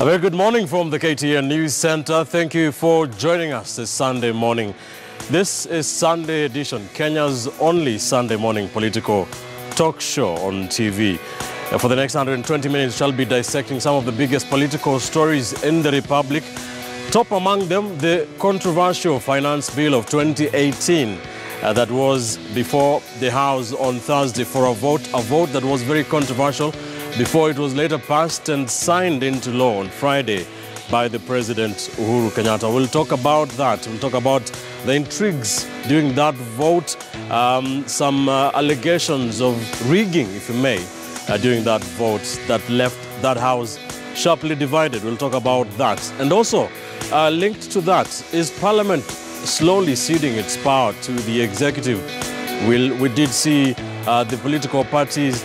A very good morning from the KTN News Center. Thank you for joining us this Sunday morning. This is Sunday Edition, Kenya's only Sunday morning political talk show on TV. For the next 120 minutes, we'll be dissecting some of the biggest political stories in the Republic. Top among them, the controversial finance bill of 2018 that was before the House on Thursday for a vote that was very controversial before it was later passed and signed into law on Friday by the President Uhuru Kenyatta. We'll talk about that. We'll talk about the intrigues during that vote, some allegations of rigging, if you may, during that vote that left that House sharply divided. We'll talk about that. And also, linked to that, is Parliament slowly ceding its power to the executive? We did see the political parties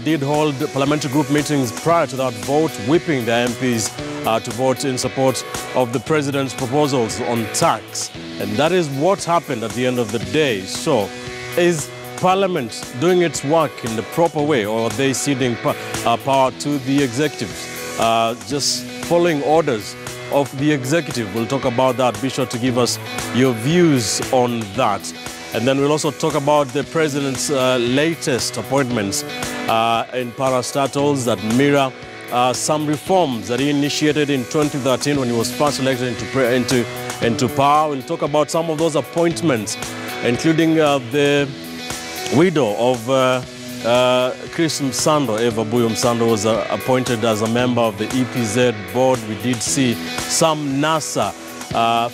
did hold parliamentary group meetings prior to that vote, whipping the MPs to vote in support of the president's proposals on tax. And that is what happened at the end of the day. So, is Parliament doing its work in the proper way, or are they ceding power to the executives? Just following orders of the executive. We'll talk about that. Be sure to give us your views on that. And then we'll also talk about the president's latest appointments in parastatals that mirror some reforms that he initiated in 2013 when he was first elected into power. We'll talk about some of those appointments, including the widow of Chris Msando. Eva Buyo Msando was appointed as a member of the EPZ board. We did see some NASA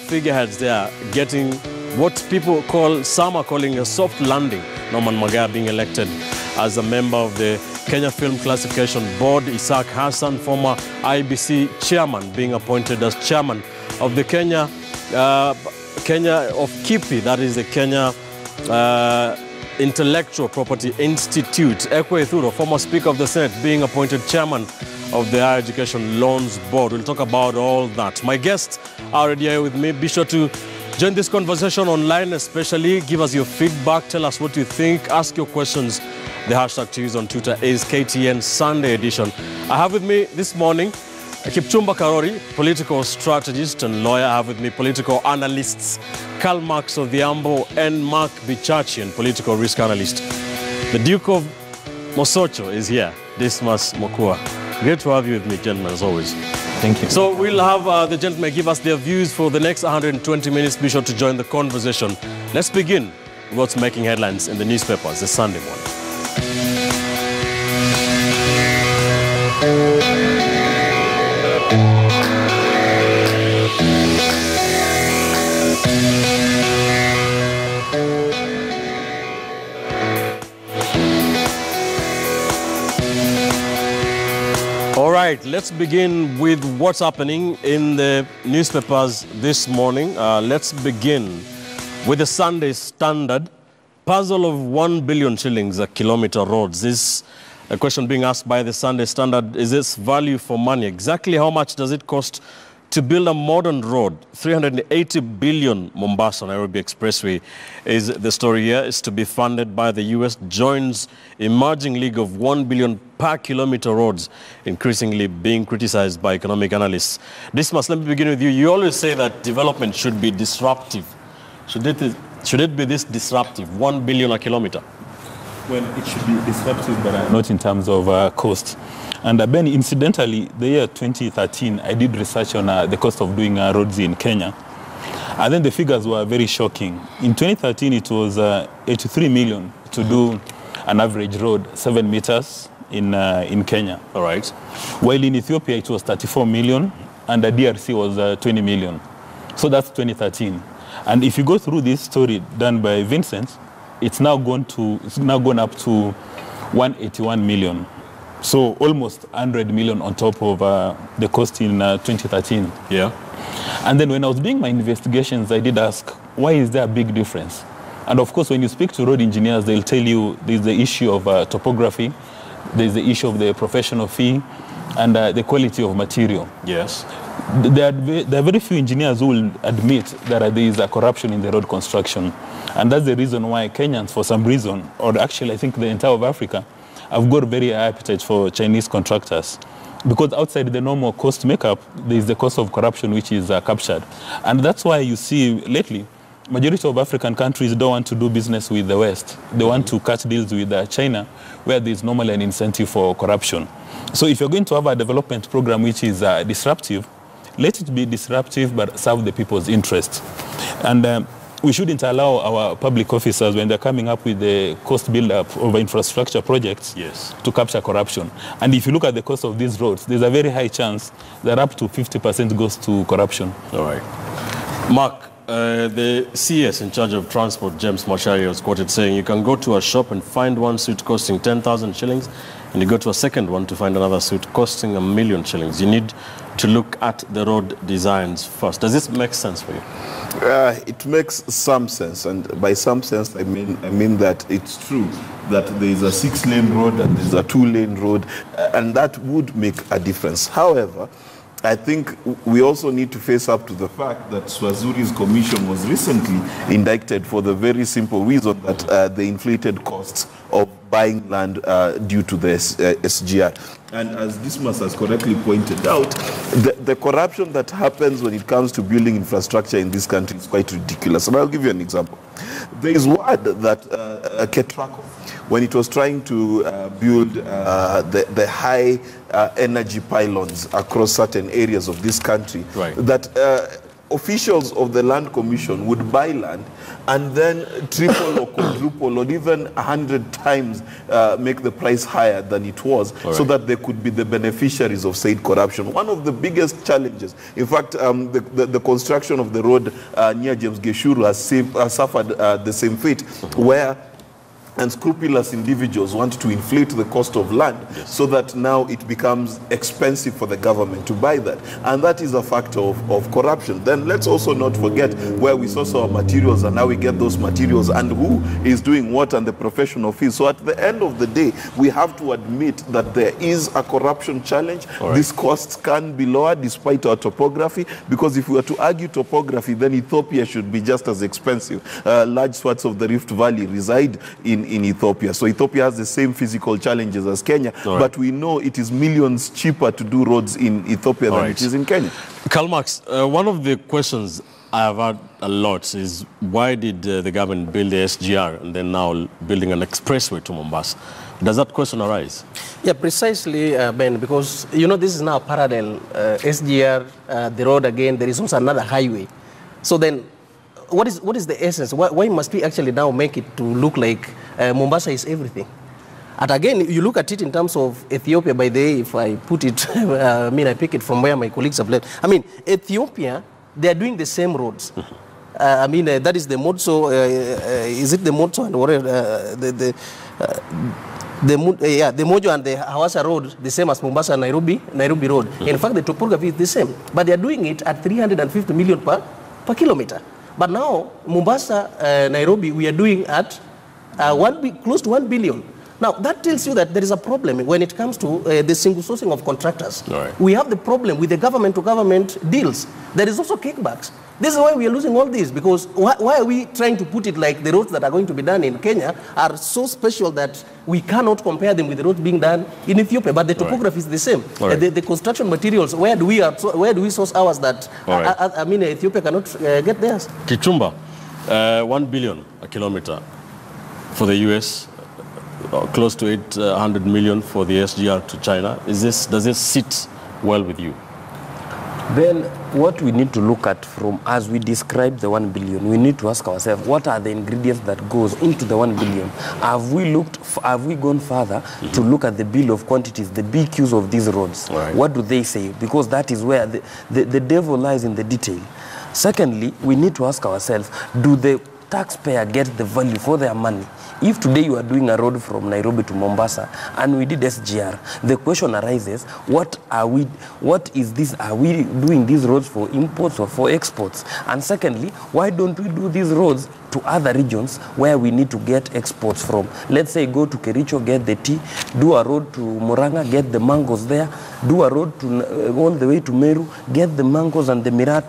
figureheads there getting what people call, some are calling a soft landing. Norman Magaya being elected as a member of the Kenya Film Classification Board. Isaac Hassan, former IBC chairman, being appointed as chairman of the Kenya of KIPI, that is the Kenya Intellectual Property Institute. Ekwe Ithuro, former Speaker of the Senate, being appointed chairman of the Higher Education Loans Board. We'll talk about all that. My guests are already here with me. Be sure to join this conversation online, especially. Give us your feedback. Tell us what you think. Ask your questions. The hashtag to use on Twitter is KTN Sunday Edition. I have with me this morning Kipchumba Karori, political strategist and lawyer. I have with me political analysts Karl Marx of the Ambo and Mark Bichachian, political risk analyst. The Duke of Mosocho is here, Dismas Mokua. Great to have you with me, gentlemen, as always. Thank you. So we'll have the gentlemen give us their views for the next 120 minutes. Be sure to join the conversation. Let's begin with what's making headlines in the newspapers this Sunday morning. All right, let's begin with what's happening in the newspapers this morning. Let's begin with the Sunday Standard. Puzzle of 1 billion shillings a kilometer roads. This is a question being asked by the Sunday Standard. Is this value for money? Exactly how much does it cost to build a modern road? 380 billion Mombasa-Nairobi Expressway is the story here. It's to be funded by the US, joins emerging league of 1 billion per kilometer roads, increasingly being criticized by economic analysts. Dismas, let me begin with you. You always say that development should be disruptive. Should it be this disruptive, 1 billion a kilometer? Well, it should be disruptive, but not in terms of cost. And Ben, incidentally, the year 2013, I did research on the cost of doing roads in Kenya. And then the figures were very shocking. In 2013, it was 83 million to do an average road, 7 meters in Kenya. All right. While in Ethiopia, it was 34 million, and the DRC was 20 million. So that's 2013. And if you go through this story done by Vincent, it's now gone up to 181 million. So almost 100 million on top of the cost in 2013. Yeah. And then when I was doing my investigations, I did ask, why is there a big difference? And of course, when you speak to road engineers, they'll tell you there's the issue of topography, there's the issue of the professional fee, and the quality of material. Yes. There are very few engineers who will admit that there is a corruption in the road construction. And that's the reason why Kenyans, for some reason, or actually I think the entire of Africa, have got a very high appetite for Chinese contractors. because outside the normal cost makeup, there is the cost of corruption which is captured. And that's why you see lately, majority of African countries don't want to do business with the West. They want to cut deals with China, where there is normally an incentive for corruption. So if you're going to have a development program which is disruptive, let it be disruptive but serve the people's interests. And we shouldn't allow our public officers, when they're coming up with the cost build-up of infrastructure projects, to capture corruption. And if you look at the cost of these roads, there's a very high chance that up to 50% goes to corruption. All right. Mark, the CS in charge of transport, James Macharia, was quoted saying, you can go to a shop and find one suit costing 10,000 shillings, and you go to a second one to find another suit costing 1 million shillings. You need to look at the road designs first. Does this make sense for you? It makes some sense, and by some sense I mean that it's true that there is a 6-lane road and there is a 2-lane road, and that would make a difference. However, I think we also need to face up to the fact that Swazuri's commission was recently indicted for the very simple reason that the inflated costs of buying land due to the SGR. And as Dismas has correctly pointed out, the corruption that happens when it comes to building infrastructure in this country is quite ridiculous. And I'll give you an example. There is word that Ketraco, when it was trying to build the high energy pylons across certain areas of this country, that officials of the Land Commission would buy land and then triple or quadruple or even 100 times make the price higher than it was, so that they could be the beneficiaries of said corruption. One of the biggest challenges, in fact, the construction of the road near James Geshuru has suffered the same fate, where unscrupulous individuals want to inflate the cost of land, so that now it becomes expensive for the government to buy that. And that is a factor of corruption. Then let's also not forget where we source our materials and how we get those materials and who is doing what and the profession of it. So at the end of the day, we have to admit that there is a corruption challenge. These costs can be lower despite our topography, because if we were to argue topography, then Ethiopia should be just as expensive. Large swaths of the Rift Valley reside in Ethiopia. So Ethiopia has the same physical challenges as Kenya, but we know it is millions cheaper to do roads in Ethiopia than it is in Kenya. Karl Marx, one of the questions I have had a lot is, why did the government build the SGR and then now building an expressway to Mombasa? Does that question arise? Yeah, precisely, Ben, because, you know, this is now parallel. SGR, the road again, there is also another highway. So then, what is the essence? Why must we actually now make it to look like Mombasa is everything? And again, you look at it in terms of Ethiopia, by the way, if I put it, I pick it from where my colleagues have led. Ethiopia, they are doing the same roads. That is the Motso, is it the Motso and whatever, the Mojo and the Hawassa road, the same as Mombasa and Nairobi road. In fact, the topography is the same, but they are doing it at 350 million per kilometer. But now, Mombasa, Nairobi, we are doing at close to 1 billion. Now, that tells you that there is a problem when it comes to the single sourcing of contractors. We have the problem with the government-to-government deals. There is also kickbacks. This is why we are losing all this, because why are we trying to put it like the roads that are going to be done in Kenya are so special that we cannot compare them with the roads being done in Ethiopia, but the topography is the same. The construction materials, where do we source ours that Ethiopia cannot get theirs? Kichumba, 1 billion a kilometer for the US, close to 800 million for the SGR to China. Does this sit well with you? Then what we need to look at, from as we describe the 1 billion, we need to ask ourselves, what are the ingredients that goes into the 1 billion? Have we gone further to look at the bill of quantities, the BQs of these roads? What do they say? Because that is where the devil lies in the detail. Secondly, we need to ask ourselves, do the taxpayer get the value for their money? If today you are doing a road from Nairobi to Mombasa and we did SGR, the question arises, are we doing these roads for imports or for exports? And secondly, why don't we do these roads to other regions where we need to get exports from. Let's say go to Kericho, get the tea, do a road to Murang'a, get the mangoes there, do a road to all the way to Meru, get the mangoes and the miraa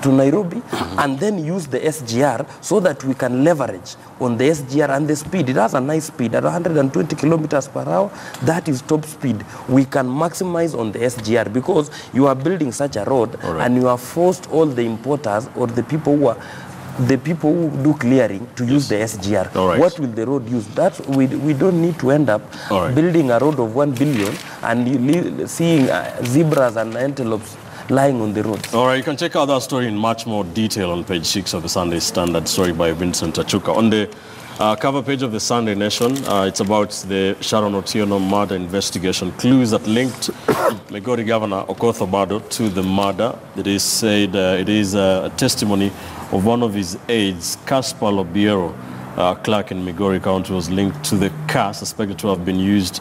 to Nairobi, and then use the SGR so that we can leverage on the SGR and the speed. It has a nice speed at 120 kilometers per hour. That is top speed. We can maximize on the SGR because you are building such a road and you have forced all the importers or the people who do clearing to use the SGR. What will the road use? That we don't need to end up building a road of 1 billion and seeing zebras and antelopes lying on the roads. All right, you can check out that story in much more detail on page 6 of the Sunday Standard, story by Vincent Achuka. On the cover page of the Sunday Nation, it's about the Sharon Otieno murder investigation. Clues that linked Migori Governor Okoth Obado to the murder. It is said it is a testimony of one of his aides, Caspar Lobiero, clerk in Migori County, was linked to the car suspected to have been used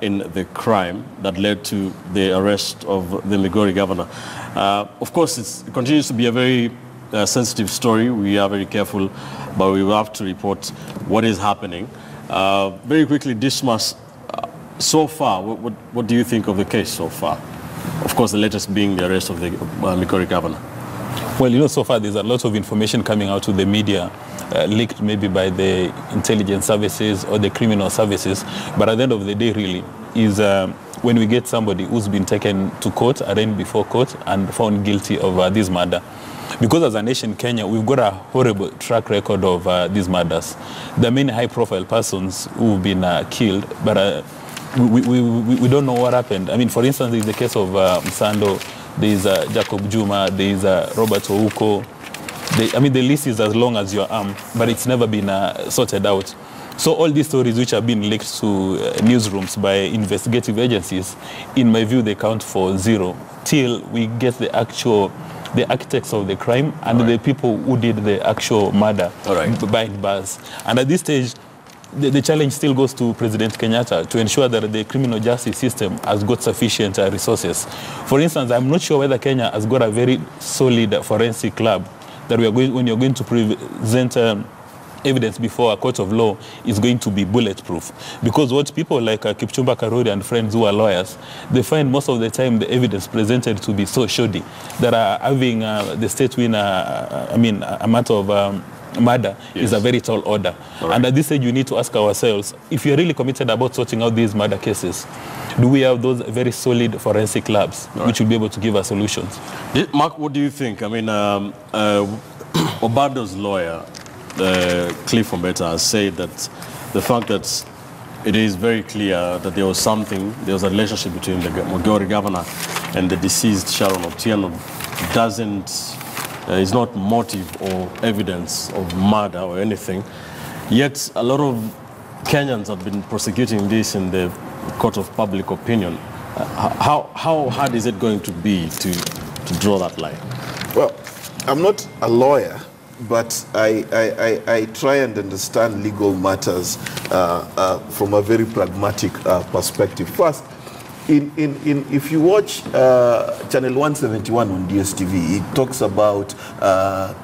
in the crime that led to the arrest of the Migori governor. Of course, it continues to be a very sensitive story. We are very careful, but we will have to report what is happening. Very quickly, Dismas, so far, what do you think of the case so far? Of course, the latest being the arrest of the Migori governor. Well, you know, so far there's a lot of information coming out to the media, leaked maybe by the intelligence services or the criminal services. But at the end of the day, really, is when we get somebody who's been taken to court, arraigned before court, and found guilty of this murder. Because as a nation, Kenya, we've got a horrible track record of these murders. There are many high-profile persons who've been killed, but we don't know what happened. I mean, for instance, there's the case of Msando, there's Jacob Juma, there's Robert Ouko. I mean, the list is as long as your arm, but it's never been sorted out. So all these stories which have been leaked to newsrooms by investigative agencies, in my view, they count for zero till we get the architects of the crime and the people who did the actual murder behind bars. And at this stage, the challenge still goes to President Kenyatta to ensure that the criminal justice system has got sufficient resources. For instance, I'm not sure whether Kenya has got a very solid forensic lab that when you're going to present evidence before a court of law is going to be bulletproof. Because what people like Kipchumba Karori and friends who are lawyers, they find most of the time the evidence presented to be so shoddy that having the state win a matter of murder is a very tall order. And at this stage, we need to ask ourselves, if you're really committed about sorting out these murder cases, do we have those very solid forensic labs which will be able to give us solutions? Mark, what do you think? I mean, Obado's lawyer, Cliff Ombeta, has said that the fact that it is very clear that there was a relationship between the Migori governor and the deceased Sharon Otieno is not motive or evidence of murder or anything. Yet a lot of Kenyans have been prosecuting this in the court of public opinion. How hard is it going to be to draw that line? Well, I'm not a lawyer, but I try and understand legal matters from a very pragmatic perspective. First, if you watch channel 171 on DSTV, it talks about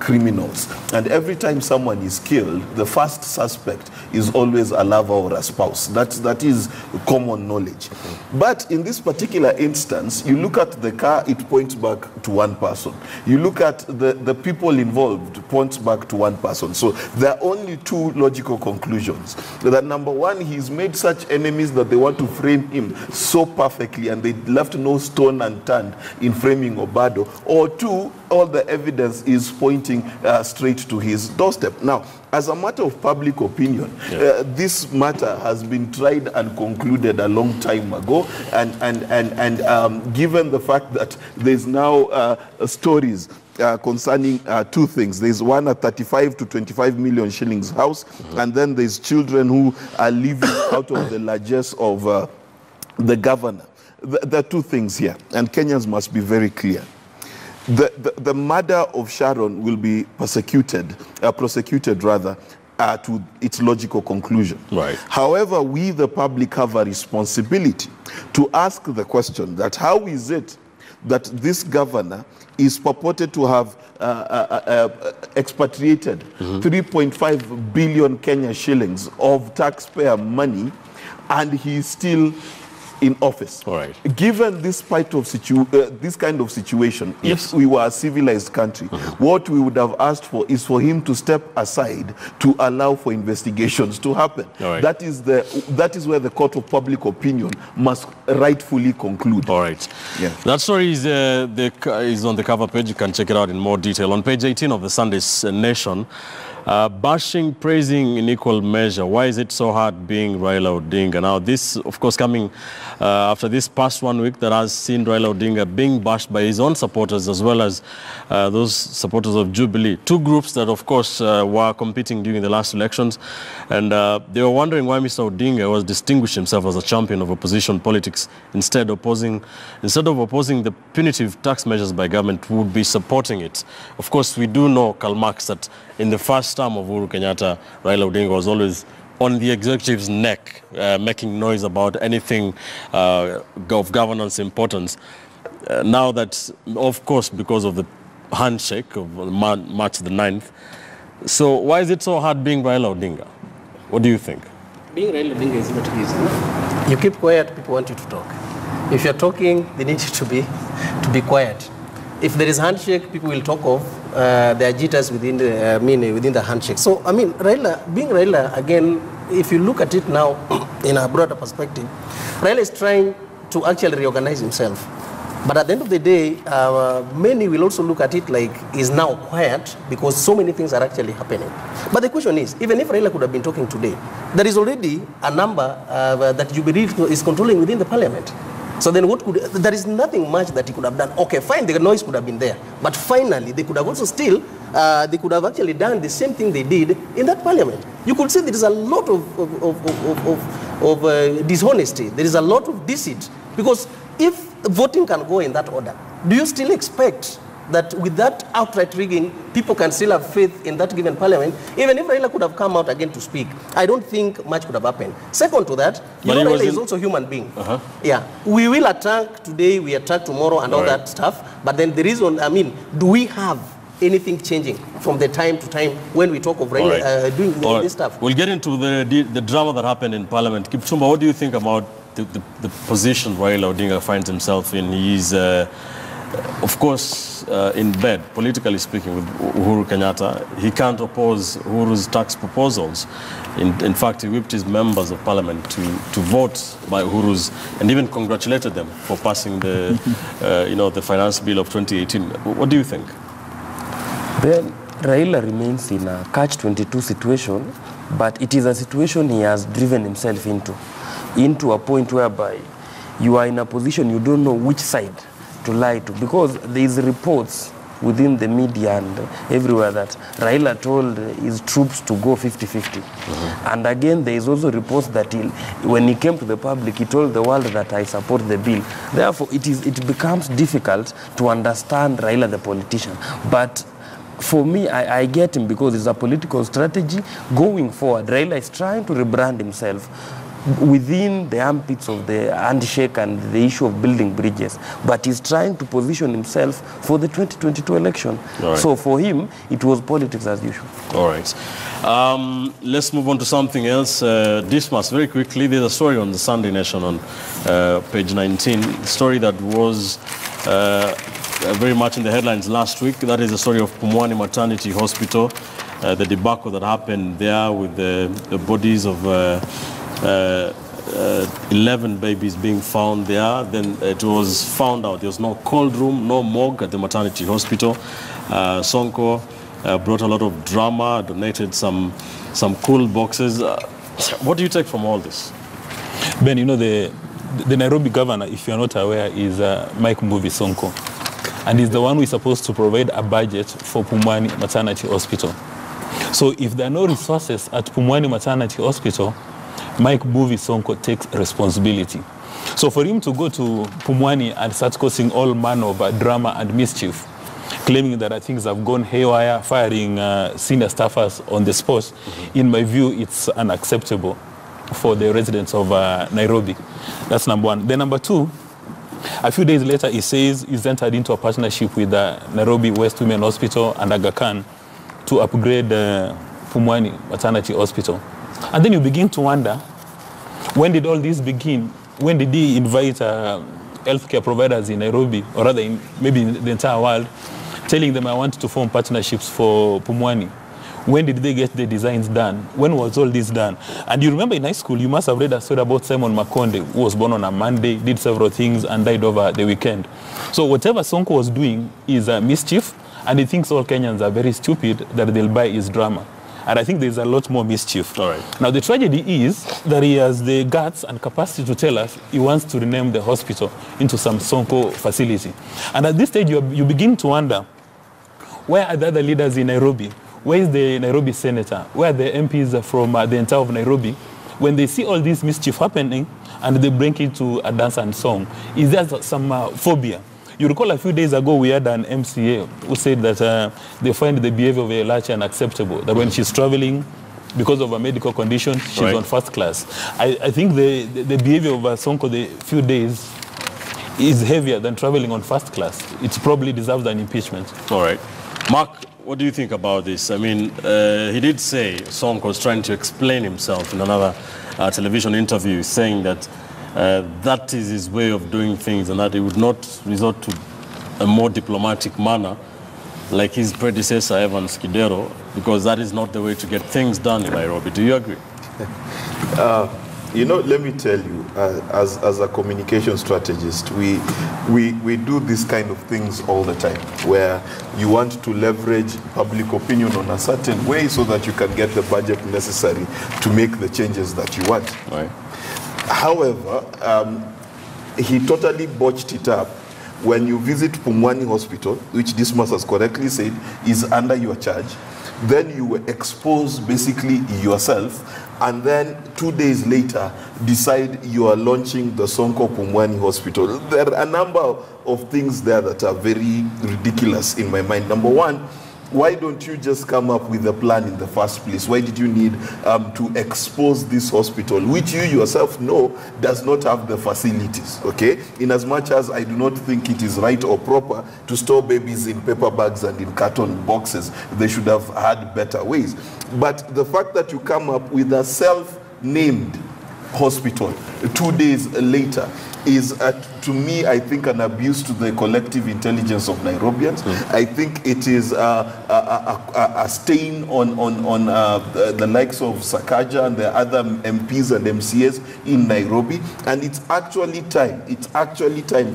criminals, and every time someone is killed, the first suspect is always a lover or a spouse. That is common knowledge. But in this particular instance, you look at the car, it points back to one person. You look at the people involved, it points back to one person. So there are only two logical conclusions. That number one, he's made such enemies that they want to frame him so perfectly, and they left no stone unturned in framing Obado. Or two, all the evidence is pointing straight to his doorstep. Now, as a matter of public opinion, this matter has been tried and concluded a long time ago, and given the fact that there's now stories concerning two things. There's one at 35 to 25 million shillings house, and then there's children who are living out of the largesse of the governor. There are two things here, and Kenyans must be very clear. The murder of Sharon will be prosecuted to its logical conclusion. Right. However, we, the public, have a responsibility to ask the question that how is it that this governor is purported to have expatriated 3.5 billion Kenya shillings of taxpayer money, and he is still in office. All right. Given this kind of situation, Yes. if we were a civilized country, what we would have asked for is for him to step aside to allow for investigations to happen. All right. That is where the court of public opinion must rightfully conclude. All right. Yeah. That story is on the cover page. You can check it out in more detail. On page 18 of the Sunday's Nation, bashing, praising in equal measure. Why is it so hard being Raila Odinga? Now, this, of course, coming after this past 1 week that has seen Raila Odinga being bashed by his own supporters as well as those supporters of Jubilee. Two groups that, of course, were competing during the last elections. And they were wondering why Mr. Odinga was distinguishing himself as a champion of opposition politics. Instead of opposing the punitive tax measures by government, would be supporting it. Of course, we do know, Karl Marx, that in the first term of Uhuru Kenyatta, Raila Odinga was always on the executive's neck, making noise about anything of governance importance. Now that, of course, because of the handshake of March the 9th. So why is it so hard being Raila Odinga? What do you think? Being Raila Odinga is not easy. You keep quiet, people want you to talk. If you're talking, they need you to be quiet. If there is handshake, people will talk of the agitators within the handshake. So, I mean, being Raila, again, if you look at it now in a broader perspective, Raila is trying to actually reorganize himself. But at the end of the day, many will also look at it like he's now quiet because so many things are actually happening. But the question is, even if Raila could have been talking today, there is already a number that Jubilee is controlling within the parliament. So then there is nothing much that he could have done. Okay, fine, the noise could have been there. But finally, they could have also still, they could have actually done the same thing they did in that parliament. You could see there is a lot of dishonesty. There is a lot of deceit. Because if voting can go in that order, do you still expect that with that outright rigging, people can still have faith in that given parliament? Even if Raila could have come out again to speak, I don't think much could have happened. Second to that, Raila is also a human being. Yeah, we will attack today, we attack tomorrow and all that stuff. But then the reason, I mean, do we have anything changing from the time to time when we talk of Raila doing this stuff? We'll get into the drama that happened in parliament. Kipchumba, what do you think about the position Raila Odinga finds himself in? He's of course, in bed, politically speaking, with Uhuru Kenyatta. He can't oppose Uhuru's tax proposals. In fact, he whipped his members of parliament to vote by Uhuru's and even congratulated them for passing the, the finance bill of 2018. What do you think? Then Raila remains in a catch-22 situation, but it is a situation he has driven himself into a point whereby you are in a position you don't know which side to lie to, because there is reports within the media and everywhere that Raila told his troops to go 50-50. And again, there is also reports that when he came to the public, he told the world that I support the bill. Therefore, it becomes difficult to understand Raila the politician. But for me, I get him because it's a political strategy. Going forward, Raila is trying to rebrand himself within the armpits of the handshake and the issue of building bridges, but he's trying to position himself for the 2022 election. Right. So for him, it was politics as usual. All right. Let's move on to something else. Dismas, very quickly, there's a story on the Sunday Nation on page 19, a story that was very much in the headlines last week. That is the story of Pumwani Maternity Hospital, the debacle that happened there with the bodies of 11 babies being found there. Then it was found out there was no cold room, no morgue at the maternity hospital. Sonko brought a lot of drama, donated some cool boxes. What do you take from all this? Ben, you know, the Nairobi governor, if you're not aware, is Mike Mbuvi Sonko. And he's the one who is supposed to provide a budget for Pumwani Maternity Hospital. So if there are no resources at Pumwani Maternity Hospital, Mike Mbuvi Sonko takes responsibility. So for him to go to Pumwani and start causing all manner of drama and mischief, claiming that things have gone haywire, firing senior staffers on the spot, in my view, it's unacceptable for the residents of Nairobi. That's number one. Then number two, A few days later, he says he's entered into a partnership with Nairobi West Women Hospital and Aga Khan to upgrade Pumwani Maternity Hospital. And then you begin to wonder, when did all this begin? When did he invite healthcare providers in Nairobi, or rather maybe in the entire world, telling them I want to form partnerships for Pumwani? When did they get the designs done? When was all this done? And you remember in high school, you must have read a story about Simon Makonde, who was born on a Monday, did several things, and died over the weekend. So whatever Sonko was doing is a mischief, and he thinks all Kenyans are very stupid that they'll buy his drama. And I think there's a lot more mischief. All right. Now, the tragedy is that he has the guts and capacity to tell us he wants to rename the hospital into some Sonko facility. And at this stage, you begin to wonder, where are the other leaders in Nairobi? Where is the Nairobi senator? Where are the MPs from the entire of Nairobi? When they see all this mischief happening and they break it to a dance and song, is there some phobia? You recall a few days ago we had an MCA who said that they find the behavior of Elachi unacceptable, that when she's traveling because of a medical condition, she's on first class. I think the behavior of Sonko the few days is heavier than traveling on first class. It probably deserves an impeachment. All right. Mark, what do you think about this? I mean, he did say Sonko was trying to explain himself in another television interview, saying that that is his way of doing things and that he would not resort to a more diplomatic manner like his predecessor, Evans Kidero, because that is not the way to get things done in Nairobi. Do you agree? You know, let me tell you, as a communication strategist, we do this kind of things all the time, where you want to leverage public opinion on a certain way so that you can get the budget necessary to make the changes that you want. Right. However, he totally botched it up when you visit Pumwani Hospital, which Dismas has correctly said is under your charge. Then you expose basically yourself, and then 2 days later decide you are launching the Sonko Pumwani Hospital. There are a number of things there that are very ridiculous in my mind. Number one, why don't you just come up with a plan in the first place? Why did you need to expose this hospital, which you yourself know does not have the facilities, okay? In as much as I do not think it is right or proper to store babies in paper bags and in carton boxes, they should have had better ways. But the fact that you come up with a self-named hospital 2 days later is, to me, I think, an abuse to the collective intelligence of Nairobians. I think it is a stain on the likes of Sakaja and the other MPs and MCAs in Nairobi. And it's actually time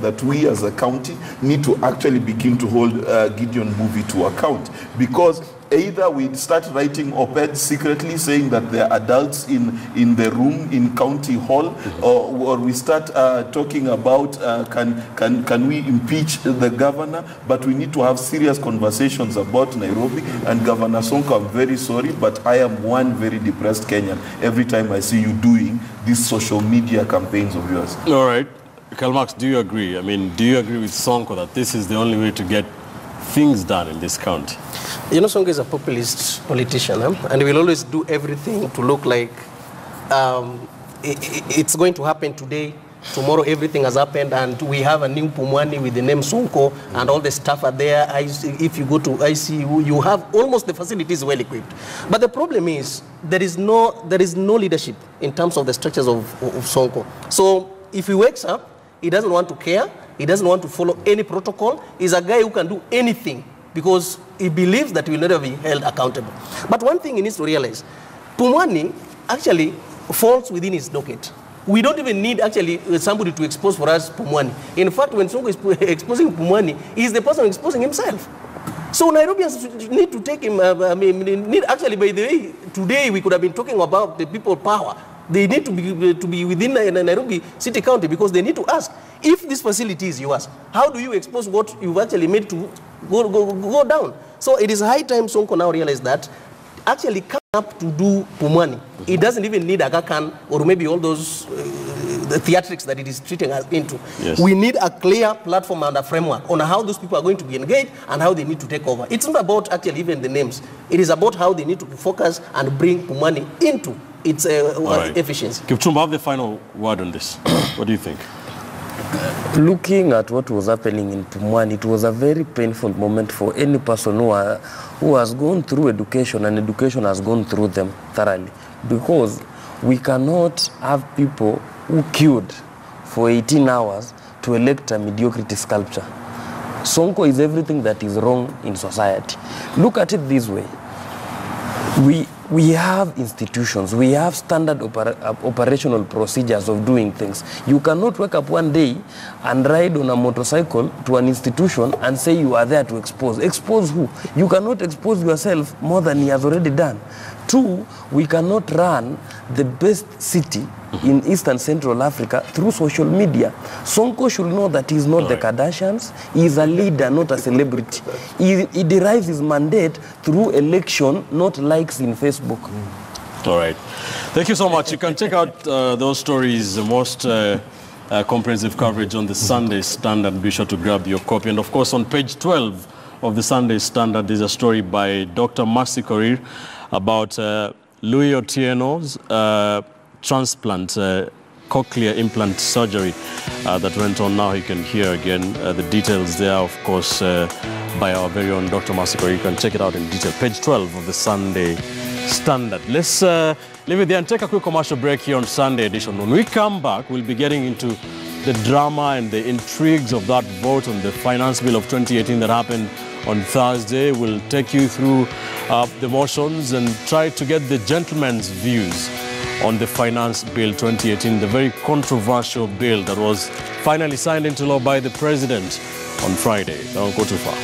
that we as a county need to actually begin to hold Gideon Mbuvi to account. Because either we start writing op-eds secretly saying that there are adults in the room in County Hall, or we start talking about can we impeach the governor, but we need to have serious conversations about Nairobi. And Governor Sonko, I'm very sorry, but I am one very depressed Kenyan every time I see you doing these social media campaigns of yours. All right. Karl Marx, do you agree? I mean, do you agree with Sonko that this is the only way to get things done in this county? You know, Sonko is a populist politician, and he will always do everything to look like it's going to happen today. Tomorrow everything has happened, and we have a new Pumwani with the name Sonko, and all the staff are there. If you go to ICU, you have almost the facilities well equipped. But the problem is there is no leadership in terms of the structures of Sonko. So if he wakes up, he doesn't want to care. He doesn't want to follow any protocol. He's a guy who can do anything because he believes that he will never be held accountable. But one thing he needs to realize, Pumwani actually falls within his docket. We don't even need actually somebody to expose for us Pumwani. In fact, when Sonko is exposing Pumwani, he's the person exposing himself. So Nairobians need to take him, actually, by the way, today we could have been talking about the people power. They need to be within Nairobi City County, because they need to ask, if this facility is yours, how do you expose what you've actually made to go down? So it is high time Sonko now realize that actually come up to do Pumwani. It doesn't even need Aga Khan or maybe all those the theatrics that it is treating us into. Yes. We need a clear platform and a framework on how those people are going to be engaged and how they need to take over. It's not about actually even the names. It is about how they need to focus and bring Pumwani into its efficiency. Kipchumba, have the final word on this. What do you think? Looking at what was happening in Pumwani, it was a very painful moment for any person who has gone through education, and education has gone through them thoroughly. Because we cannot have people who queued for 18 hours to elect a mediocrity sculpture. Sonko is everything that is wrong in society. Look at it this way. We have institutions, we have standard operational procedures of doing things. You cannot wake up one day and ride on a motorcycle to an institution and say you are there to expose. Expose who? You cannot expose yourself more than he has already done. Two, we cannot run the best city in East and Central Africa through social media. Sonko should know that he's not the Kardashians. He is a leader, not a celebrity. He derives his mandate through election, not likes in Facebook. All right. Thank you so much. You can check out those stories, the most comprehensive coverage on the Sunday Standard. Be sure to grab your copy. And of course, on page 12 of the Sunday Standard, there's a story by Dr. Mercy Korir about Louis Otieno's transplant, cochlear implant surgery that went on. Now you can hear again the details there, of course, by our very own Dr. Mercy Korir. You can check it out in detail. Page 12 of the Sunday Standard. Let's leave it there and take a quick commercial break here on Sunday edition. When we come back, we'll be getting into the drama and the intrigues of that vote on the finance bill of 2018 that happened on Thursday. We'll take you through the motions and try to get the gentleman's views on the finance bill 2018, the very controversial bill that was finally signed into law by the president on Friday. Don't go too far.